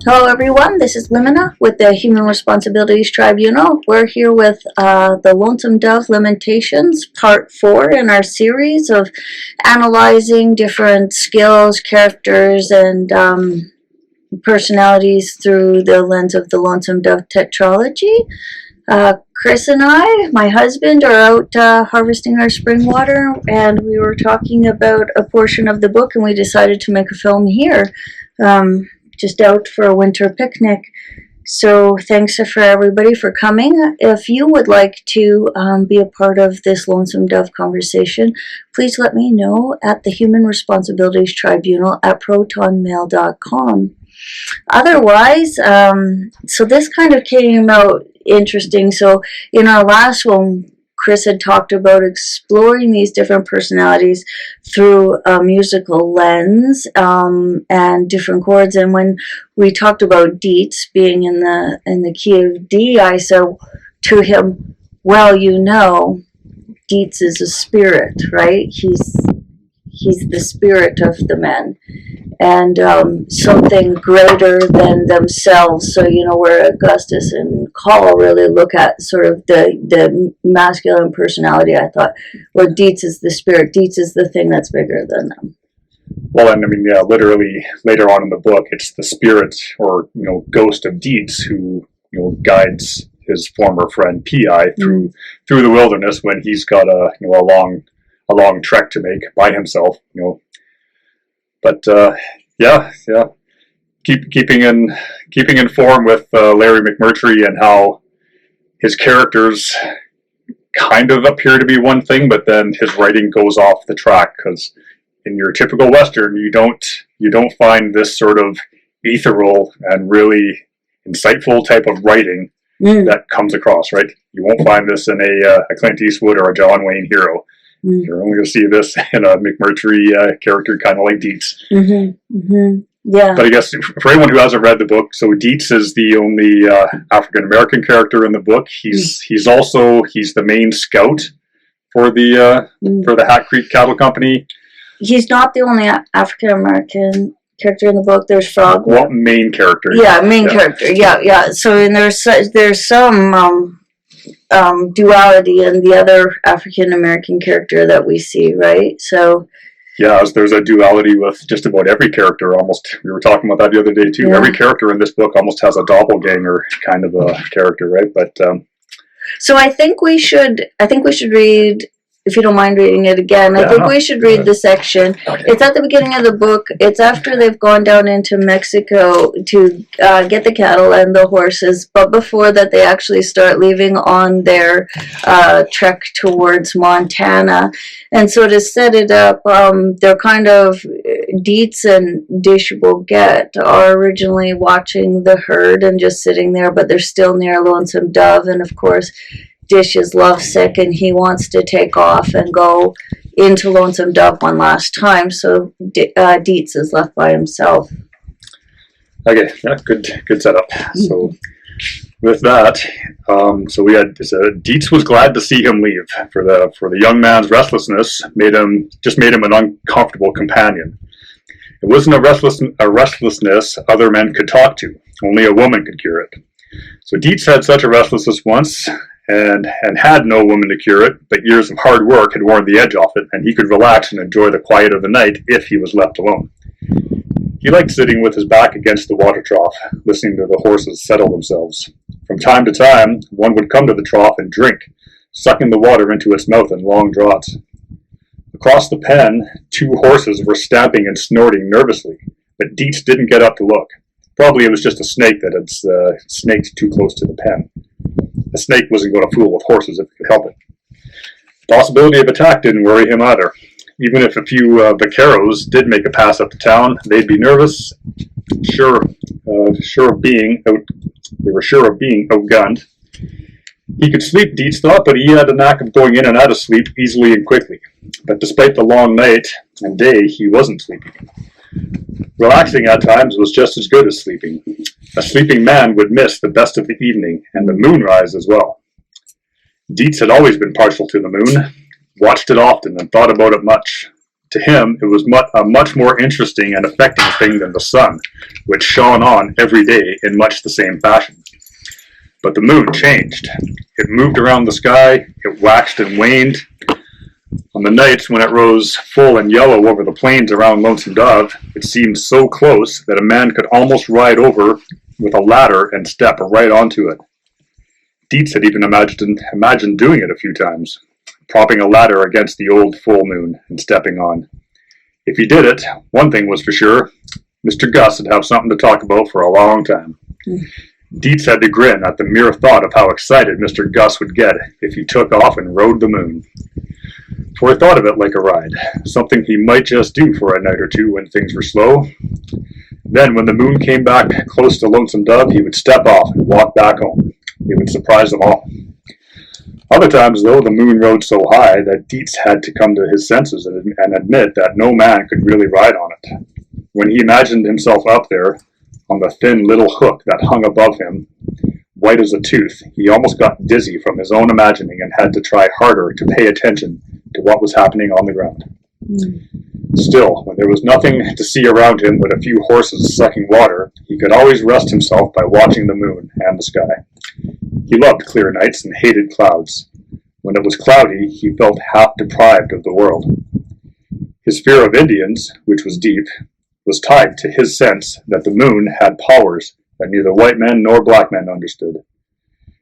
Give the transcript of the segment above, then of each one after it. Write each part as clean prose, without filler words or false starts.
Hello everyone, this is Limina with the Human Responsibilities Tribunal. We're here with the Lonesome Dove LIMIN-tations, part 4 in our series of analyzing different skills, characters, and personalities through the lens of the Lonesome Dove tetralogy. Chris and I, my husband, are out harvesting our spring water, and we were talking about a portion of the book, and we decided to make a film here. Just out for a winter picnic. So thanks for everybody for coming. If you would like to be a part of this Lonesome Dove conversation, please let me know at the Human Responsibilities Tribunal at protonmail.com. Otherwise, so this kind of came out interesting. So in our last one, Chris had talked about exploring these different personalities through a musical lens and different chords. And when we talked about Deets being in the key of D, I said to him, "Well, you know, Deets is a spirit, right? He's the spirit of the men, and something greater than themselves." So, you know, where Augustus and Call really look at sort of the masculine personality, I thought, well, Deets is the spirit. Deets is the thing that's bigger than them. Well, and I mean, yeah, literally later on in the book, it's the spirit or, you know, ghost of Deets who, you know, guides his former friend Pi through the wilderness when he's got a long trek to make by himself, you know. But yeah, keeping in form with Larry McMurtry and how his characters kind of appear to be one thing, but then his writing goes off the track, because in your typical Western, you don't find this sort of ethereal and really insightful type of writing that comes across, right? You won't find this in a Clint Eastwood or a John Wayne hero. You're only going to see this in a McMurtry character, kind of like Deets. Yeah. But I guess for anyone who hasn't read the book, so Deets is the only African American character in the book. He's the main scout for the Hat Creek Cattle Company. He's not the only African American character in the book. There's Frog. What main character? Yeah, main character. Yeah. So and there's some duality in the other African American character that we see, right? So. Yeah, there's a duality with just about every character. Almost, we were talking about that the other day too. Yeah. Every character in this book almost has a doppelganger kind of a character, right? But so I think we should read, if you don't mind reading it again. I think we should read the section. Okay. It's at the beginning of the book. It's after they've gone down into Mexico to get the cattle and the horses, but before that they actually start leaving on their trek towards Montana. And so to set it up, they're kind of, Deets and Dish Boget are originally watching the herd and just sitting there, but they're still near Lonesome Dove. And of course, Dish is lovesick and he wants to take off and go into Lonesome Dove one last time. So Deets is left by himself. Okay, yeah, good setup. So with that, so we had Deets was glad to see him leave. For the young man's restlessness made him an uncomfortable companion. It wasn't a restlessness other men could talk to. Only a woman could cure it. So Deets had such a restlessness once, and had no woman to cure it, but years of hard work had worn the edge off it, and he could relax and enjoy the quiet of the night if he was left alone. He liked sitting with his back against the water trough, listening to the horses settle themselves. From time to time, one would come to the trough and drink, sucking the water into its mouth in long draughts. Across the pen, 2 horses were stamping and snorting nervously, but Deets didn't get up to look. Probably it was just a snake that had snaked too close to the pen. A snake wasn't going to fool with horses if it could help it. The possibility of attack didn't worry him either. Even if a few vaqueros did make a pass up to town, they'd be nervous, sure of being outgunned. He could sleep, Deets thought, but he had a knack of going in and out of sleep easily and quickly. But despite the long night and day, he wasn't sleeping. Relaxing at times was just as good as sleeping. A sleeping man would miss the best of the evening, and the moonrise as well. Deets had always been partial to the moon, watched it often and thought about it much. To him, it was a much more interesting and affecting thing than the sun, which shone on every day in much the same fashion. But the moon changed. It moved around the sky, it waxed and waned. On the nights when it rose full and yellow over the plains around Lonesome Dove, it seemed so close that a man could almost ride over with a ladder and step right onto it. Deets had even imagined doing it a few times, propping a ladder against the old full moon and stepping on. If he did it, one thing was for sure, Mr. Gus would have something to talk about for a long time. Deets had to grin at the mere thought of how excited Mr. Gus would get if he took off and rode the moon. For he thought of it like a ride, something he might just do for a night or two when things were slow. Then, when the moon came back close to Lonesome Dove, he would step off and walk back home. It would surprise them all. Other times, though, the moon rode so high that Deets had to come to his senses and admit that no man could really ride on it. When he imagined himself up there, on the thin little hook that hung above him, white as a tooth, he almost got dizzy from his own imagining and had to try harder to pay attention to what was happening on the ground. Still, when there was nothing to see around him but a few horses sucking water, he could always rest himself by watching the moon and the sky. He loved clear nights and hated clouds. When it was cloudy, he felt half deprived of the world. His fear of Indians, which was deep, was tied to his sense that the moon had powers that neither white men nor black men understood.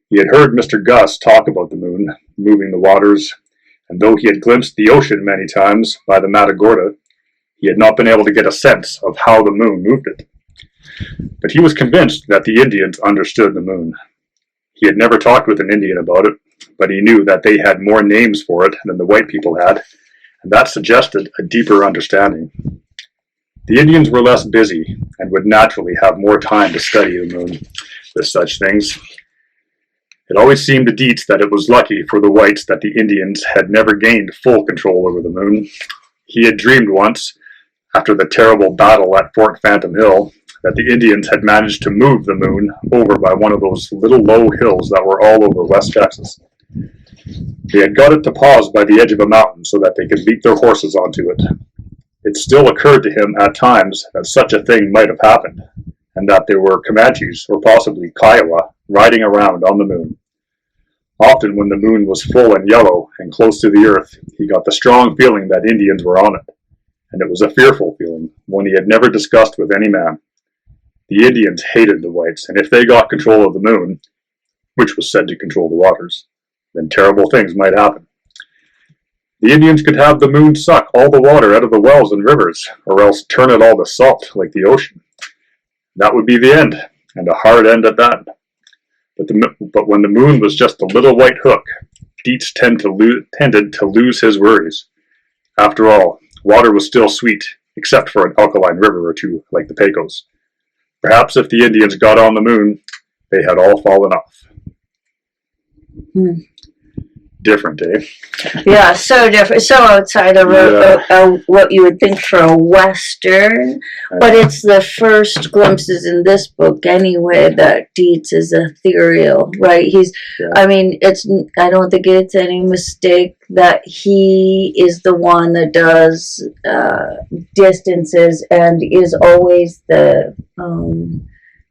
He had heard Mr. Gus talk about the moon, moving the waters, and though he had glimpsed the ocean many times by the Matagorda, he had not been able to get a sense of how the moon moved it. But he was convinced that the Indians understood the moon. He had never talked with an Indian about it, but he knew that they had more names for it than the white people had, and that suggested a deeper understanding. The Indians were less busy and would naturally have more time to study the moon with such things. It always seemed to Deets that it was lucky for the whites that the Indians had never gained full control over the moon. He had dreamed once, after the terrible battle at Fort Phantom Hill, that the Indians had managed to move the moon over by one of those little low hills that were all over West Texas. They had got it to pause by the edge of a mountain so that they could leap their horses onto it. It still occurred to him at times that such a thing might have happened, and that there were Comanches, or possibly Kiowa, riding around on the moon. Often when the moon was full and yellow and close to the earth, he got the strong feeling that Indians were on it, and it was a fearful feeling, one he had never discussed with any man. The Indians hated the whites, and if they got control of the moon, which was said to control the waters, then terrible things might happen. The Indians could have the moon suck all the water out of the wells and rivers, or else turn it all to salt like the ocean. That would be the end, and a hard end at that. But when the moon was just a little white hook, Deets tended to lose his worries. After all, water was still sweet, except for an alkaline river or two like the Pecos. Perhaps if the Indians got on the moon, they had all fallen off. Different, eh? Yeah, so different, so outside of what you would think for a Western, but it's the first glimpses in this book anyway that Deets is ethereal, right? I mean, I don't think it's any mistake that he is the one that does distances and is always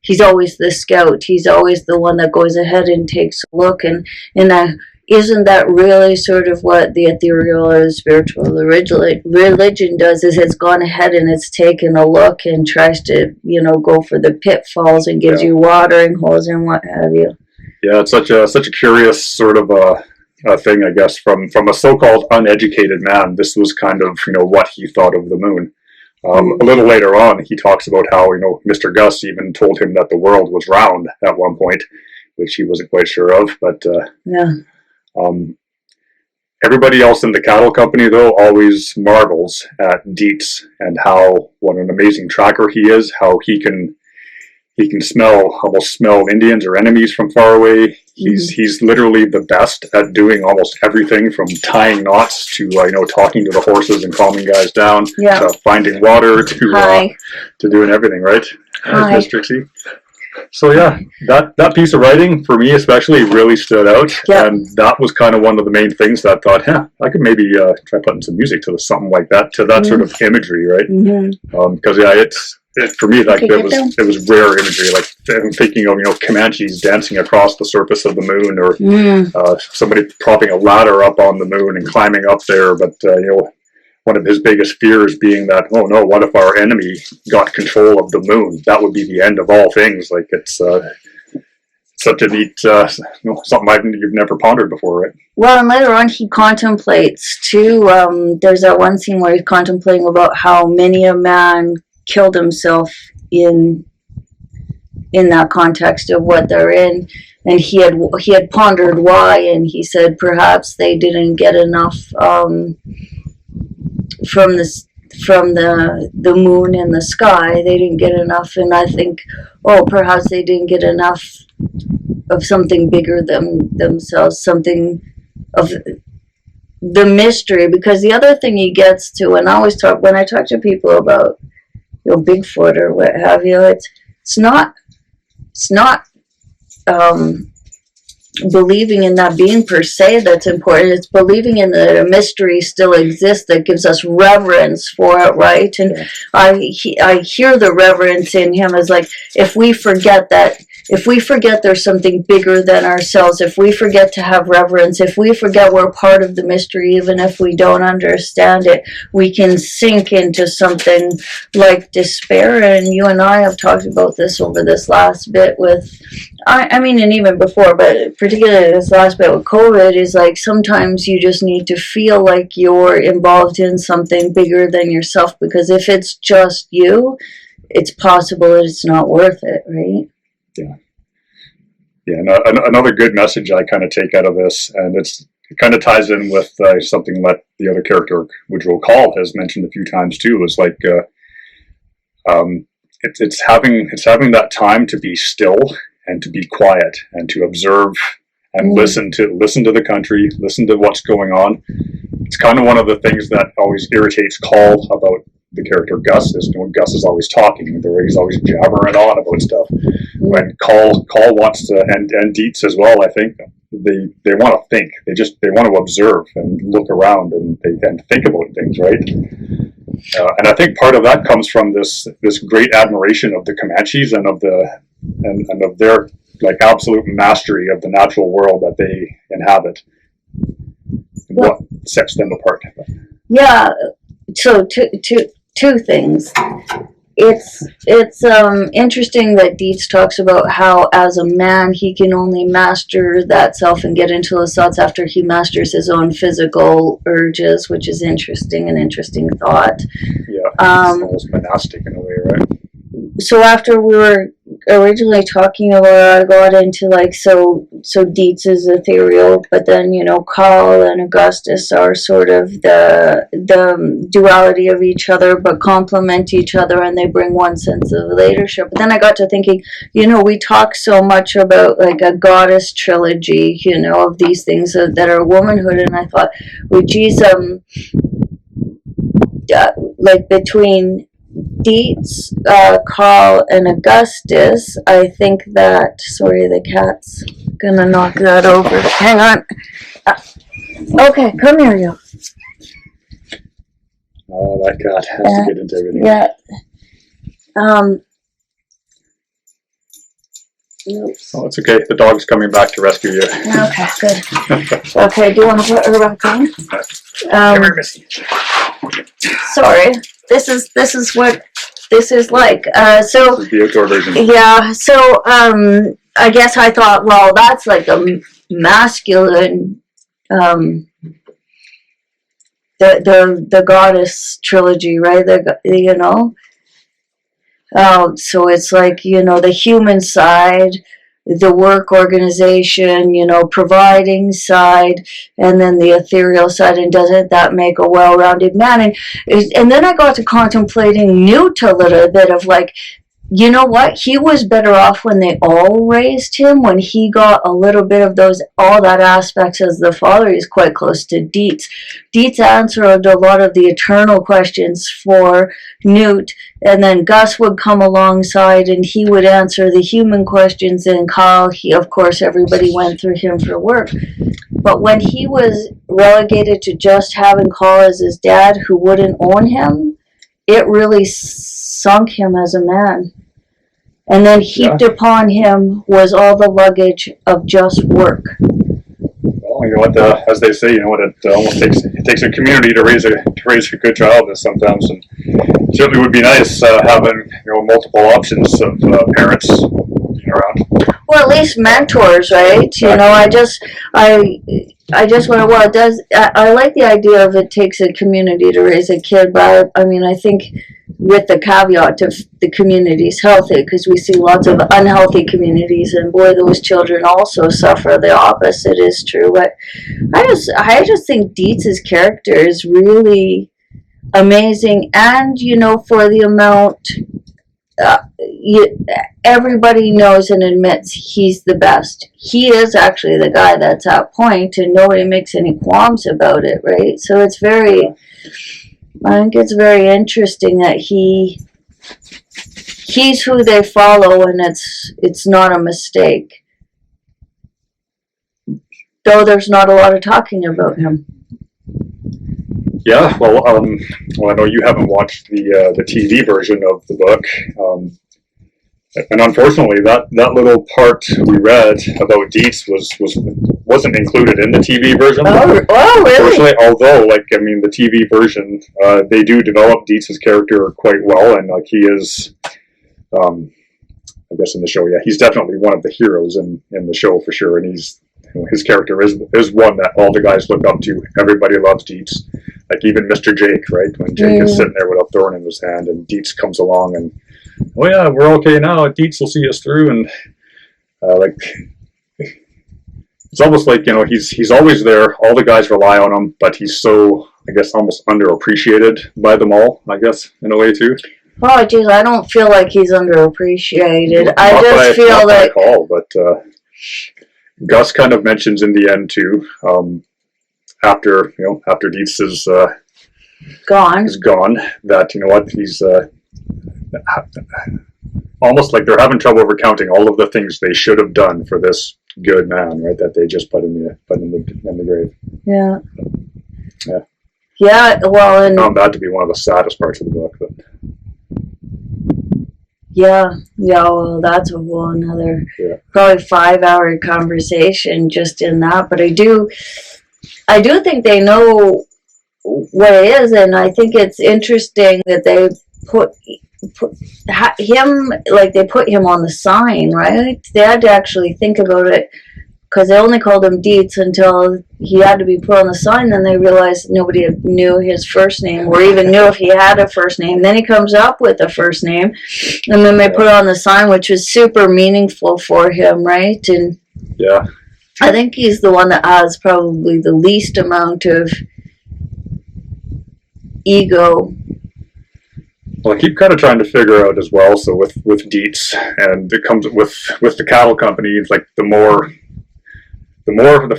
he's always the scout. He's always the one that goes ahead and takes a look, and isn't that really sort of what the ethereal or spiritual religion does, is it's gone ahead and it's taken a look and tries to, go for the pitfalls and gives you watering holes and what have you. Yeah, it's such a curious sort of a thing, I guess, from a so-called uneducated man. This was kind of, what he thought of the moon. A little later on, he talks about how, Mr. Gus even told him that the world was round at one point, which he wasn't quite sure of, but everybody else in the cattle company, though, always marvels at Deets and what an amazing tracker he is, how he can almost smell Indians or enemies from far away. He's literally the best at doing almost everything, from tying knots to talking to the horses and calming guys down, to finding water to doing everything, right? Hi. Miss Trixie. So yeah, that piece of writing for me especially really stood out, and that was kind of one of the main things that I thought, I could maybe try putting some music to something like that, to that sort of imagery, right? Because for me, like it was rare imagery. Like I'm thinking of Comanches dancing across the surface of the moon, or somebody propping a ladder up on the moon and climbing up there, but one of his biggest fears being that, oh no, what if our enemy got control of the moon? That would be the end of all things. Like it's such a neat, something you've never pondered before, right? Well, and later on he contemplates too. There's that one scene where he's contemplating about how many a man killed himself in that context of what they're in, and he had pondered why, and he said perhaps they didn't get enough from the moon and the sky. They didn't get enough, and I think, perhaps they didn't get enough of something bigger than themselves, something of the mystery. Because the other thing he gets to, and when I talk to people about Bigfoot or what have you, it's not believing in that being per se that's important. It's believing in the mystery still exists that gives us reverence for it, right? And I hear the reverence in him as like, if we forget there's something bigger than ourselves, if we forget to have reverence, if we forget we're part of the mystery, even if we don't understand it, we can sink into something like despair. And you and I have talked about this over this last bit with, I mean, and even before, but particularly this last bit with COVID, is like sometimes you just need to feel like you're involved in something bigger than yourself, because if it's just you, it's possible that it's not worth it, right? Yeah. Another good message I kind of take out of this, and it kind of ties in with something that the other character, Woodrow Call, has mentioned a few times too. Is like it's having that time to be still and to be quiet and to observe and listen to the country, listen to what's going on. It's kind of one of the things that always irritates Call about the character Gus is Gus is always talking. He's always jabbering on about stuff. When Call wants to, and Deets as well, I think they want to think. They want to observe and look around and think about things, right? And I think part of that comes from this great admiration of the Comanches and of their like absolute mastery of the natural world that they inhabit. What sets them apart? Yeah. So two things. It's interesting that Deets talks about how as a man he can only master that self and get into those thoughts after he masters his own physical urges, which is an interesting thought. Yeah, it's almost monastic in a way, right? So after we were originally talking about, I got into like, so Deets is ethereal, but then, Carl and Augustus are sort of the duality of each other, but complement each other, and they bring one sense of leadership. But then I got to thinking, we talk so much about like a goddess trilogy, of these things that are womanhood, and I thought, well, geez, like between Deets, Carl, and Augustus, I think that, sorry, the cat's gonna knock that over. Hang on. Okay, come here, you. Oh, that cat has to get into everything. Yeah. Oops. Oh, it's okay. The dog's coming back to rescue you. Okay, good. Okay, do you want to put her back on? Come here, Missy. Sorry. This is what this is like. So this is the outdoor version. Yeah. So I guess I thought, well, that's like a masculine, the goddess trilogy, right? So it's like, the human side, the work organization, providing side, and then the ethereal side, and doesn't that make a well-rounded man? And then I got to contemplating Newt a little bit of like, you know what? He was better off when they all raised him, when he got a little bit of all that aspects as the father. He's quite close to Deets. Deets answered a lot of the eternal questions for Newt And then Gus would come alongside and he would answer the human questions, and Carl, of course, everybody went through him for work. But when he was relegated to just having Carl as his dad who wouldn't own him, it really sunk him as a man. And then heaped upon him was all the luggage of just work. Well, you know what? As they say, you know what? It almost takes a community to raise a good child. Sometimes, and it certainly would be nice having multiple options of parents being around. Well, at least mentors, right? Exactly. You know, I just wonder. Well, it does. I like the idea of it takes a community to raise a kid, but I mean, I think with the caveat of the community's healthy, because we see lots of unhealthy communities, and boy, those children also suffer. The opposite is true. But I just think Deets' character is really amazing, and for the amount. Everybody knows and admits he's the best. He is actually the guy that's at point, and nobody makes any qualms about it, right? So it's I think it's very interesting that he's who they follow, and it's not a mistake. Though there's not a lot of talking about him. Yeah, well, I know you haven't watched the TV version of the book, and unfortunately, that little part we read about Deets wasn't included in the TV version. Oh, really? Unfortunately, although, the TV version, they do develop Deets' character quite well, and he is, I guess in the show, he's definitely one of the heroes in the show for sure, and his character is one that all the guys look up to. Everybody loves Deets. Like even Mr. Jake, right? When Jake is sitting there with a thorn in his hand, and Deets comes along, and oh yeah, we're okay now. Deets will see us through, and it's almost like he's always there. All the guys rely on him, but he's so, I guess, almost underappreciated by them all. I guess in a way too. Oh, geez, I don't feel like he's underappreciated. I just feel like. But Gus kind of mentions in the end too. After Deets is gone, that he's almost like they're having trouble recounting all of the things they should have done for this good man, right? That they just put in the grave. Yeah. Yeah. Yeah. Well, and I found that to be one of the saddest parts of the book. But yeah. Well, that's a whole another probably 5-hour conversation just in that. But I do think they know what it is, and I think it's interesting that they put him, like they put him on the sign, right? They had to actually think about it, because they only called him Deets until he had to be put on the sign. Then they realized nobody knew his first name, or even knew if he had a first name. Then he comes up with a first name, and then they put it on the sign, which was super meaningful for him, right? And yeah, I think he's the one that has probably the least amount of ego. Well, I keep kind of trying to figure out as well. So with Deets, and it comes with the cattle company. It's like the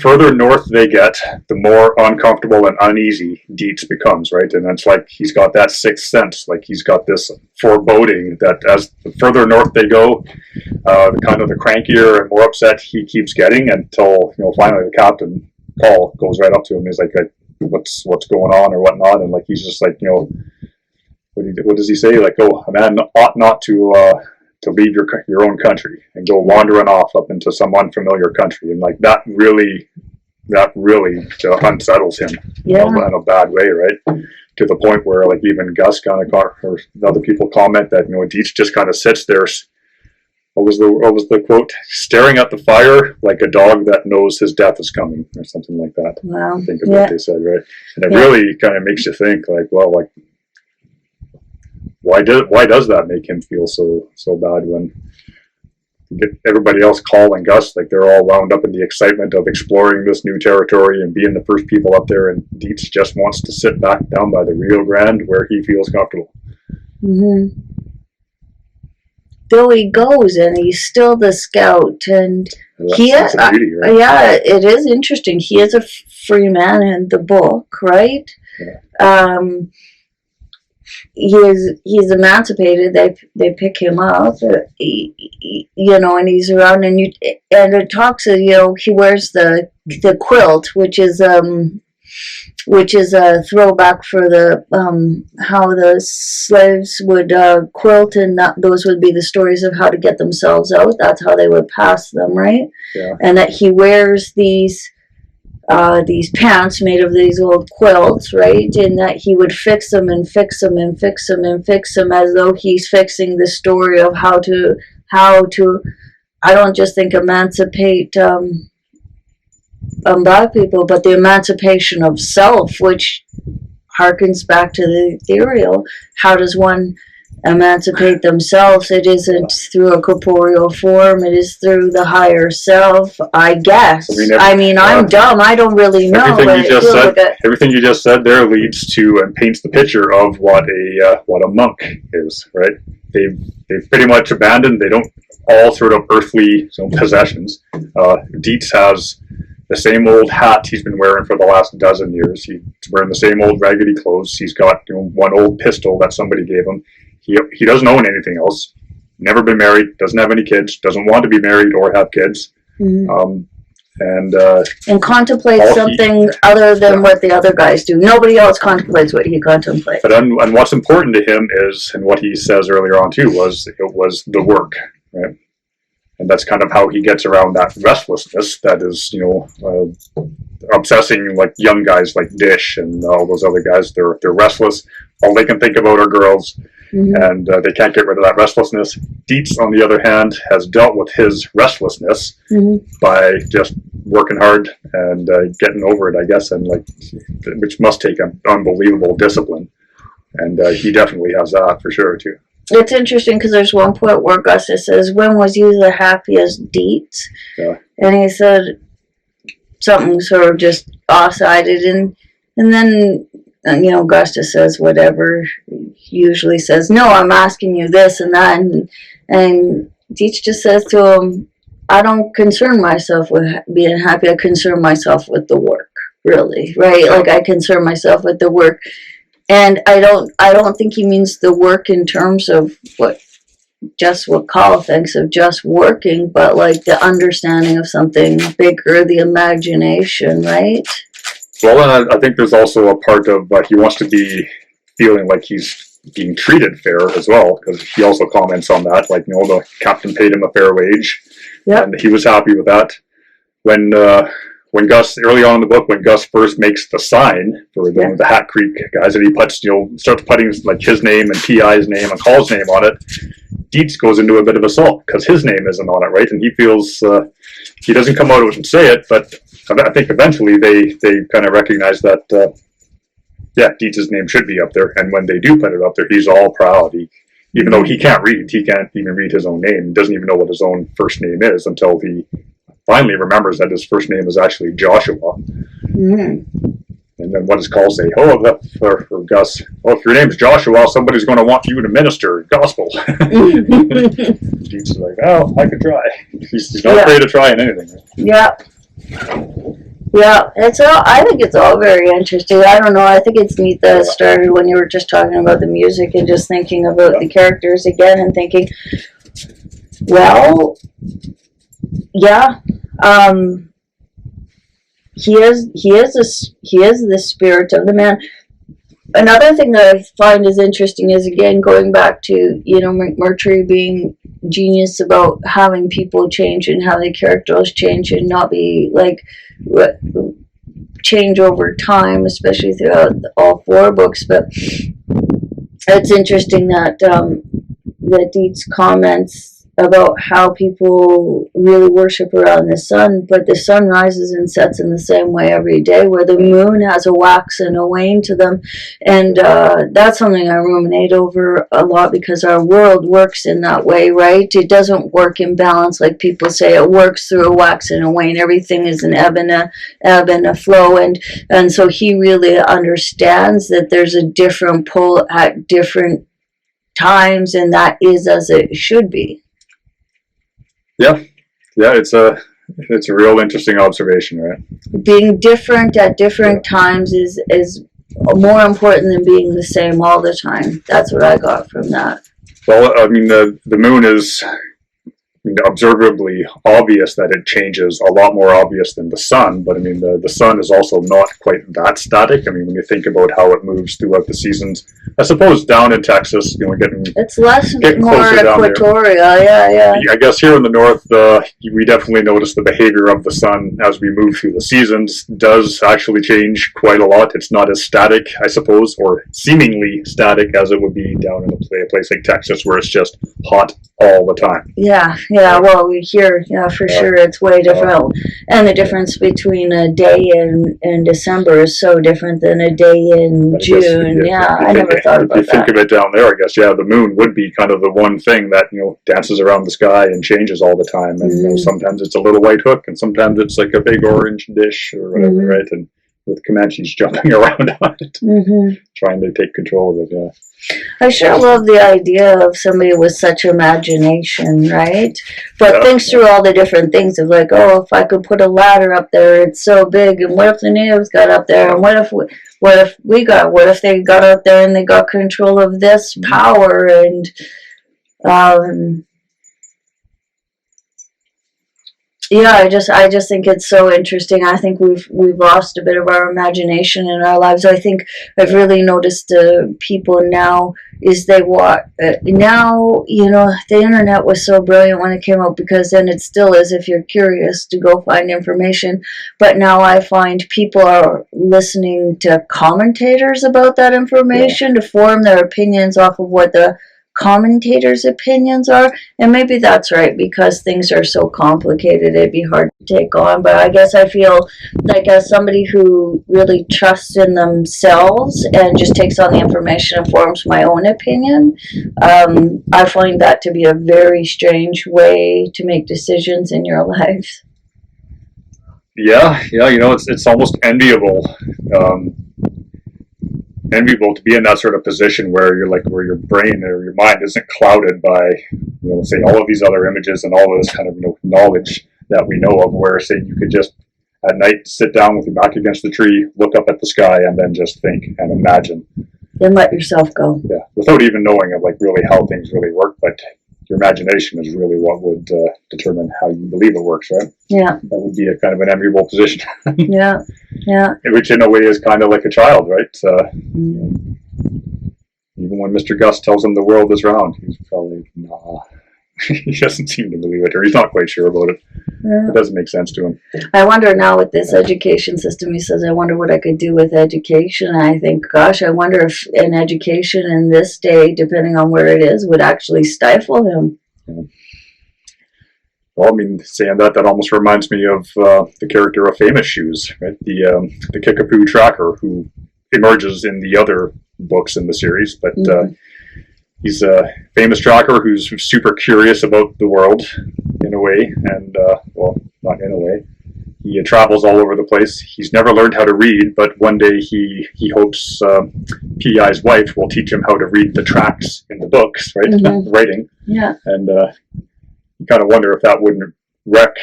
further north they get, the more uncomfortable and uneasy Deets becomes, right? And it's like he's got that sixth sense, like he's got this foreboding that as the further north they go, kind of the crankier and more upset he keeps getting, until finally the captain Paul goes right up to him. He's like what's going on or whatnot, and like he's just like what does he say? Like, oh, a man ought not to leave your own country and go wandering off up into some unfamiliar country, and like that really unsettles him in a bad way, right? To the point where like even Gus kind of or other people comment that Deets just kind of sits there. What was the quote? Staring at the fire like a dog that knows his death is coming, or something like that. Wow. I think is what they said, right? And it really kind of makes you think, like, well, like, why does that make him feel so bad when you get everybody else calling Gus, like they're all wound up in the excitement of exploring this new territory and being the first people up there, and Deets just wants to sit back down by the Rio Grande where he feels comfortable. Mm-hmm. Though he goes, and he's still the scout, and that's beauty, right? Yeah, it is interesting. He is a free man in the book, right? Yeah. he's emancipated. They pick him up, you know, and he's around, and it talks. You know, he wears the quilt, which is a throwback for the how the slaves would quilt, and those would be the stories of how to get themselves out. That's how they would pass them, right? Yeah. And that he wears these pants made of these old quilts, right? And that he would fix them and fix them and fix them and fix them, as though he's fixing the story of how to. I don't just think emancipate Black people, but the emancipation of self, which harkens back to the ethereal. How does one emancipate themselves? It isn't through a corporeal form. It is through the higher self, I guess. I mean, I'm dumb. I don't really know. Everything you just said there leads to and paints the picture of what a monk is, right? They've pretty much abandoned. They don't all sort of earthly possessions. Deets has the same old hat he's been wearing for the last dozen years. He's wearing the same old raggedy clothes. He's got, you know, one old pistol that somebody gave him. He doesn't own anything else. Never been married. Doesn't have any kids. Doesn't want to be married or have kids. Mm-hmm. And contemplate something other than what the other guys do. Nobody else contemplates what he contemplates. But and what's important to him is, and what he says earlier on too, was the work, right? And that's kind of how he gets around that restlessness that is, you know, obsessing like young guys like Dish and all those other guys. They're restless. All they can think about are girls. Mm-hmm. And they can't get rid of that restlessness. Deets, on the other hand, has dealt with his restlessness mm-hmm. by just working hard and getting over it, I guess, and which must take an unbelievable discipline. And he definitely has that for sure too. It's interesting because there's one point where Augustus says, "When was you the happiest, Deets?" Yeah. And he said something sort of just offsided, and then you know, Augustus says whatever. He usually says, "No, I'm asking you this and that," and Deets just says to him, "I don't concern myself with being happy. I concern myself with the work, really, right? Like I concern myself with the work." And I don't think he means the work in terms of what Carl thinks of just working, but like the understanding of something bigger, the imagination, right? Well, I think there's also a part of he wants to be feeling like he's being treated fair as well, because he also comments on that, like, you know, the captain paid him a fair wage, yep. And he was happy with that. When Gus, early on in the book, when Gus first makes the sign for the Hat Creek guys, and he puts, you know, starts putting like his name and P.I.'s name and Call's name on it, Deets goes into a bit of a sulk because his name isn't on it, right? And he feels, he doesn't come out and say it, but I think eventually they kind of recognize that, Deets' name should be up there. And when they do put it up there, he's all proud. Even though he can't even read his own name. He doesn't even know what his own first name is until he finally remembers that his first name is actually Joshua. Mm-hmm. And then what does Call say? Oh, for Gus, if your name's Joshua, somebody's going to want you to minister gospel. Deets is like, oh, I could try. He's not afraid of trying anything. Right? Yeah. Yeah, I think it's all very interesting. I don't know, I think it's neat that it started when you were just talking about the music and just thinking about the characters again and thinking, well, yeah, he is the spirit of the man. Another thing that I find is interesting is, again, going back to, you know, McMurtry being genius about having people change and how the characters change and not be like change over time, especially throughout all four books. But it's interesting that that Deets comments about how people really worship around the sun, but the sun rises and sets in the same way every day, where the moon has a wax and a wane to them. And that's something I ruminate over a lot, because our world works in that way, right? It doesn't work in balance like people say. It works through a wax and a wane. Everything is an ebb and a flow, and so he really understands that there's a different pull at different times, and that is as it should be. Yeah, it's a real interesting observation, right? Being different at different times is more important than being the same all the time. That's what I got from that. Well, I mean, the moon is observably obvious that it changes, a lot more obvious than the sun, but I mean the sun is also not quite that static. I mean, when you think about how it moves throughout the seasons, I suppose down in Texas, we're getting more equatorial. Yeah. I guess here in the north, we definitely notice the behavior of the sun as we move through the seasons does actually change quite a lot. It's not as static, I suppose, or seemingly static as it would be down in a place like Texas, where it's just hot all the time. Yeah, well, we hear, for sure, it's way different. And the difference between a day in December is so different than a day in June. I never thought about that. If you think of it down there, I guess, the moon would be kind of the one thing that, dances around the sky and changes all the time. And sometimes it's a little white hook, and sometimes it's like a big orange dish or whatever, right? And with Comanches jumping around on it, trying to take control of it, I sure love the idea of somebody with such imagination, right? But thinks through all the different things of like, oh, if I could put a ladder up there, it's so big, and what if the natives got up there, and what if they got up there and they got control of this power, and I just think it's so interesting. I think we've lost a bit of our imagination in our lives. I think I've really noticed people now is they watch now. The internet was so brilliant when it came out, because then it still is, if you're curious, to go find information. But now I find people are listening to commentators about that information to form their opinions off of what the commentators' opinions are, and maybe that's right, because things are so complicated it'd be hard to take on. But I guess I feel like, as somebody who really trusts in themselves and just takes on the information and forms my own opinion, I find that to be a very strange way to make decisions in your life. It's almost enviable to be in that sort of position where where your brain or your mind isn't clouded by, say, all of these other images and all of this kind of knowledge that we know of, where, say, you could just at night sit down with your back against the tree, look up at the sky, and then just think and imagine. Then let yourself go. Yeah, without even knowing of really how things really work, but your imagination is really what would determine how you believe it works, right? Yeah. That would be a kind of an enviable position. Yeah. Which in a way is kind of like a child, right? Even when Mr. Gus tells him the world is round, he's probably, nah. He doesn't seem to believe it, or he's not quite sure about it. Yeah. It doesn't make sense to him. I wonder now with this education system, he says, I wonder what I could do with education. I think, gosh, I wonder if an education in this day, depending on where it is, would actually stifle him. Yeah. Well, I mean, saying that almost reminds me of the character of Famous Shoes, right? The Kickapoo tracker, who emerges in the other books in the series, but he's a famous tracker who's super curious about the world, in a way, and, well, not in a way. He travels all over the place. He's never learned how to read, but one day he hopes P.I.'s wife will teach him how to read the tracks in the books, right? Writing. Yeah. And you kind of wonder if that wouldn't wreck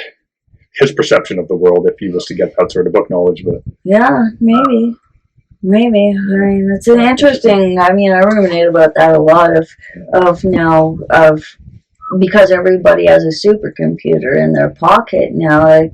his perception of the world if he was to get that sort of book knowledge. But yeah, maybe. I mean, it's an interesting, I ruminate about that a lot because everybody has a supercomputer in their pocket now, like,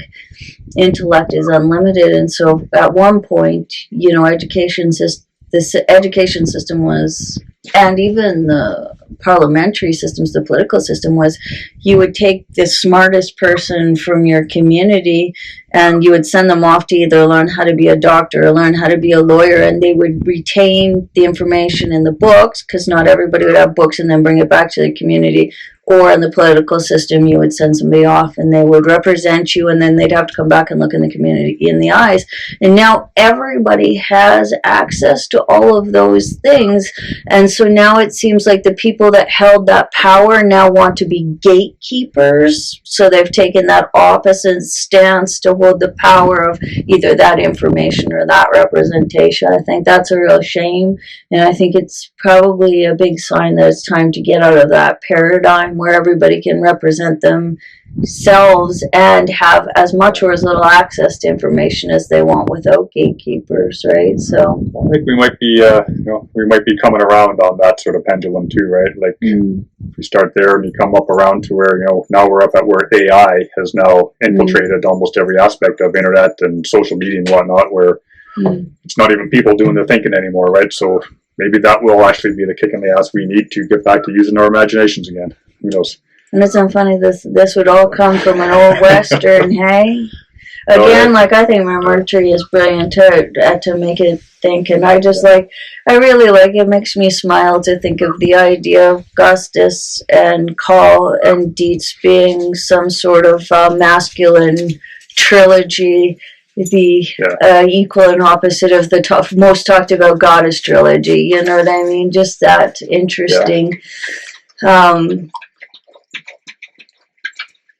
intellect is unlimited, and so at one point, this education system was, and even the parliamentary systems, the political system was, you would take the smartest person from your community and you would send them off to either learn how to be a doctor or learn how to be a lawyer, and they would retain the information in the books, because not everybody would have books, and then bring it back to the community. Or in the political system, you would send somebody off and they would represent you, and then they'd have to come back and look in the community in the eyes. And now everybody has access to all of those things. And so now it seems like the people that held that power now want to be gatekeepers. So they've taken that opposite stance to hold the power of either that information or that representation. I think that's a real shame. And I think it's probably a big sign that it's time to get out of that paradigm where everybody can represent them selves and have as much or as little access to information as they want without gatekeepers, right? So I think we might be, we might be coming around on that sort of pendulum too, right? Like if we start there and you come up around to where, now we're up at where AI has now infiltrated almost every aspect of internet and social media and whatnot, where it's not even people doing the thinking anymore, right? So maybe that will actually be the kick in the ass we need to get back to using our imaginations again. Who knows? And it's so funny, this would all come from an old Western, hey? Again, like, I think McMurtry is brilliant to make it think, and I really like, it makes me smile to think of the idea of Gustus and Call and Deets being some sort of masculine trilogy, the equal and opposite of the most talked about goddess trilogy, you know what I mean? Just that interesting,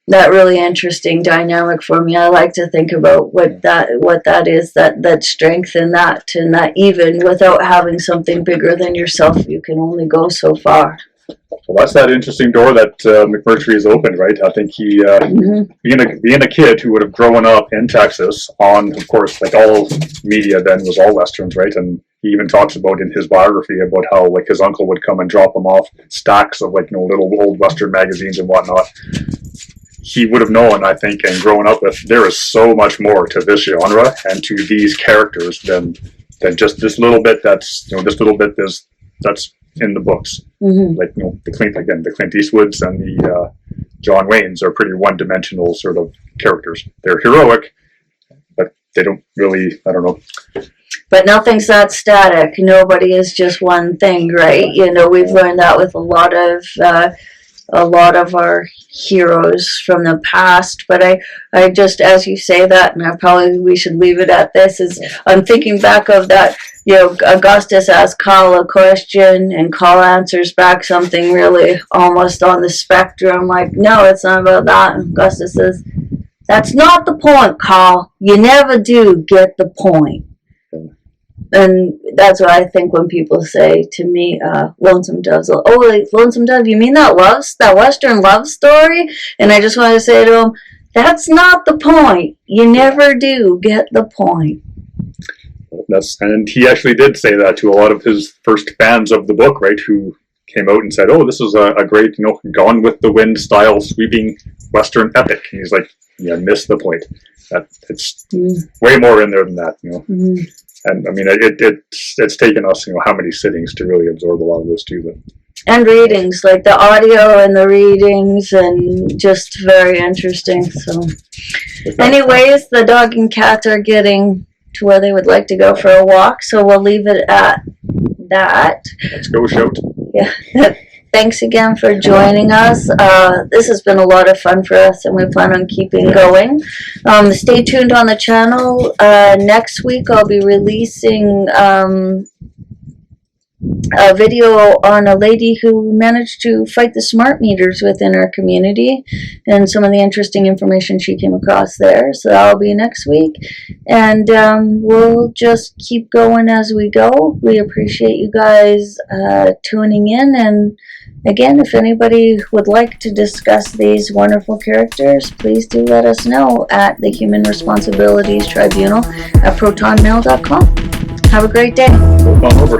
that really interesting dynamic for me. I like to think about what that is, that strength in that, and that even without having something bigger than yourself, you can only go so far. Well, that's that interesting door that McMurtry has opened, right? I think he, being a kid who would have grown up in Texas on, of course, like all media then was all Westerns, right? And he even talks about in his biography about how like his uncle would come and drop him off stacks of like little old Western magazines and whatnot. He would have known, I think, and grown up with, there is so much more to this genre and to these characters than just this little bit that's that's in the books. Like the Clint Eastwoods and the John Waynes are pretty one-dimensional sort of characters. They're heroic, but they don't really, I don't know. But nothing's that static. Nobody is just one thing, right? We've learned that with a lot of our heroes from the past. But I just, as you say that, and we should leave it at this, is I'm thinking back of that, Augustus asks Carl a question and Carl answers back something really almost on the spectrum, like, no, it's not about that. And Augustus says, that's not the point, Carl. You never do get the point. And that's what I think when people say to me, Lonesome Dove, Lonesome Dove, you mean that Western love story? And I just want to say to them, that's not the point. You never do get the point. And he actually did say that to a lot of his first fans of the book, right, who came out and said, oh, this is a great, Gone with the Wind style sweeping Western epic. And he's like, yeah, missed the point. It's way more in there than that, And I mean, it's taken us, how many sittings to really absorb a lot of this too. But and readings, like the audio and the readings, and just very interesting. So, anyways, the dog and cat are getting to where they would like to go for a walk, so we'll leave it at that. Let's go shout. Yeah. Thanks again for joining us. This has been a lot of fun for us, and we plan on keeping going. Stay tuned on the channel. Next week I'll be releasing a video on a lady who managed to fight the smart meters within our community and some of the interesting information she came across there. So that'll be next week. And we'll just keep going as we go. We appreciate you guys tuning in. And again, if anybody would like to discuss these wonderful characters, please do let us know at the Human Responsibilities Tribunal at protonmail.com. Have a great day. Hold on over.